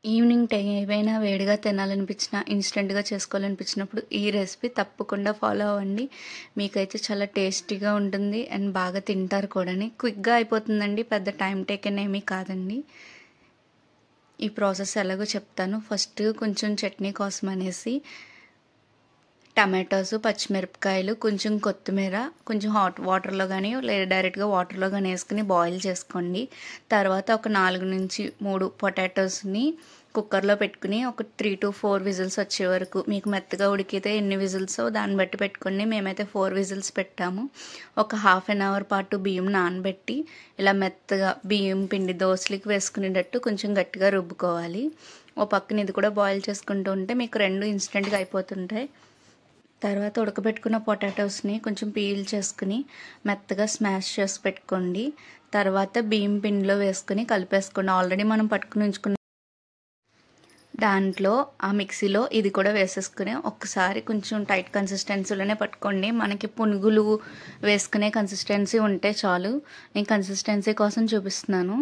Evening time ఏవైనా వేడిగా తినాలనిపించినా, ఇన్‌స్టంట్‌గా చేసుకోవాలనిపించినప్పుడు ఈ రెసిపీ తప్పకుండా ఫాలో అవ్వండి. మీకైతే చాలా టేస్టీగా ఉంటుంది అండ్ బాగా తింటారు కూడాని. క్విక్‌గా అయిపోతుందండి. పెద్ద టైం టేకెన్ ఏమీ కాదండి. ఈ ప్రాసెస్ ఎలాగో చెప్తాను. ఫస్ట్ కొంచెం చట్నీ కోసం అనేసి టమాటోస్, పచ్చిమిరపకాయలు, కొంచెం కొత్తిమీర, కొంచెం హాట్ వాటర్‌లో గాని లేదా డైరెక్ట్‌గా వాటర్‌లో గాని ఏసుకొని బాయిల్ చేసుకోండి. తర్వాత ఒక 4-3 పొటాటోస్‌ని కుక్కర్‌లో పెట్టుకుని ఒక 3-4 విజిల్స్ వచ్చే వరకు మీకు మెత్తగా ఉడికితే ఎన్ని విజిల్సో దాన్ని బట్టి పెట్టుకోండి. మేమైతే 4 విజిల్స్ పెట్టాము. ఒక హాఫ్ అన్ అవర్ పాటు బియ్యం నానబెట్టి ఇలా మెత్తగా బియ్యం పిండి దోసలకి వేసుకునేటట్టు కొంచెం గట్టిగా రుబ్బుకోవాలి. ఓ పక్కన ఇది కూడా బాయిల్ చేసుకుంటూ ఉంటే మీకు 2 ఇన్స్టెంట్‌గా అయిపోతుంటాయి. తర్వాత ఉడకబెట్టుకున్న పొటాటోస్ని కొంచెం పీల్ చేసుకుని మెత్తగా స్మాష్ చేసి పెట్టుకోండి. తర్వాత బియ్యం పిండిలో వేసుకుని కలిపేసుకోండి. ఆల్రెడీ మనం పట్టుకుని ఉంచుకున్న దాంట్లో ఆ మిక్సీలో ఇది కూడా వేసేసుకుని ఒక్కసారి కొంచెం టైట్ కన్సిస్టెన్సీలోనే పట్టుకోండి. మనకి పునుగులు వేసుకునే కన్సిస్టెన్సీ ఉంటే చాలు. నేను కన్సిస్టెన్సీ కోసం చూపిస్తున్నాను.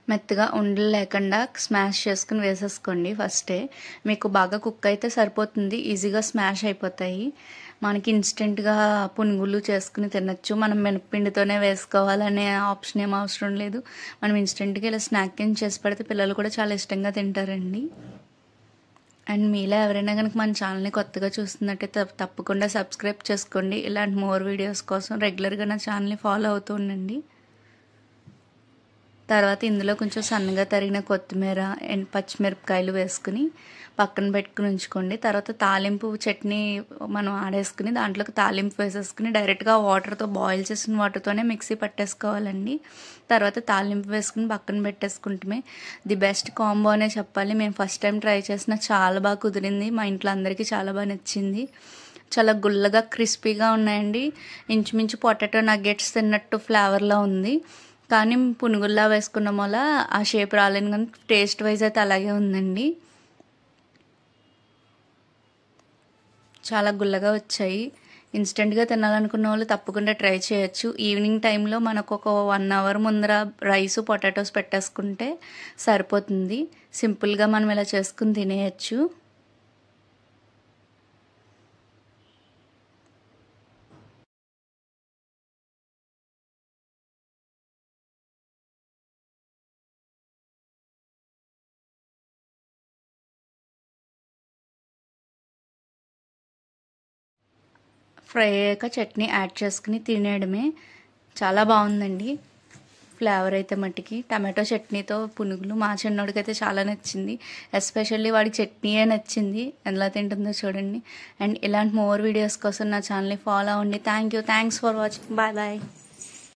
మెత్తగా ఉండలు లేకుండా స్మాష్ చేసుకుని వేసేసుకోండి ఫస్టే. మీకు బాగా కుక్ అయితే సరిపోతుంది. ఈజీగా స్మాష్ అయిపోతాయి. మనకి ఇన్స్టెంట్గా పునుగులు చేసుకుని తినచ్చు. మనం మినప్పిండితోనే వేసుకోవాలనే ఆప్షన్ ఏం అవసరం లేదు. మనం ఇన్స్టెంట్గా ఇలా స్నాక్ కింద చేసి పెడితే పిల్లలు కూడా చాలా ఇష్టంగా తింటారండి. అండ్ మీలో ఎవరైనా కనుక మన ఛానల్ని కొత్తగా చూస్తున్నట్టయితే తప్పకుండా సబ్స్క్రైబ్ చేసుకోండి. ఇలాంటి మోర్ వీడియోస్ కోసం రెగ్యులర్గా నా ఛానల్ని ఫాలో అవుతూ ఉండండి. తర్వాత ఇందులో కొంచెం సన్నగా తరిగిన కొత్తిమీర అండ్ పచ్చిమిరపకాయలు వేసుకుని పక్కన పెట్టుకుని ఉంచుకోండి. తర్వాత తాలింపు చట్నీ మనం ఆడేసుకుని దాంట్లోకి తాలింపు వేసేసుకుని డైరెక్ట్గా వాటర్తో బాయిల్ చేసిన వాటర్తోనే మిక్సీ పట్టేసుకోవాలండి. తర్వాత తాలింపు వేసుకుని పక్కన పెట్టేసుకుంటే ది బెస్ట్ కాంబో అనే చెప్పాలి. మేము ఫస్ట్ టైం ట్రై చేసిన చాలా బాగా కుదిరింది. మా ఇంట్లో అందరికీ చాలా బాగా నచ్చింది. చాలా గుల్లగా క్రిస్పీగా ఉన్నాయండి. ఇంచుమించు పొటాటో నగ్గెట్స్ తిన్నట్టు ఫ్లేవర్లా ఉంది. కానీ పునుగుల్లా వేసుకున్నాం వల్ల ఆ షేప్ రాలేను, కానీ టేస్ట్ వైజ్ అయితే అలాగే ఉందండి. చాలా గుల్లగా వచ్చాయి. ఇన్స్టెంట్గా తినాలనుకున్న వాళ్ళు తప్పకుండా ట్రై చేయొచ్చు. ఈవినింగ్ టైంలో మనకు ఒక 1 అవర్ ముందర రైస్ పొటాటోస్ పెట్టేసుకుంటే సరిపోతుంది. సింపుల్గా మనం ఇలా చేసుకుని తినేయచ్చు. ఫ్రై అయ్యాక చట్నీ యాడ్ చేసుకుని తినేయడమే. చాలా బాగుందండి. ఫ్లేవర్ అయితే మట్టికి టమాటో చట్నీతో పునుగులు మా చిన్నోడికైతే చాలా నచ్చింది. ఎస్పెషల్లీ వాడికి చట్నీయే నచ్చింది. ఎలా తింటుందో చూడండి. అండ్ ఇలాంటి మోర్ వీడియోస్ కోసం నా ఛానల్ని ఫాలో అవ్వండి. Thanks for watching. బాయ్.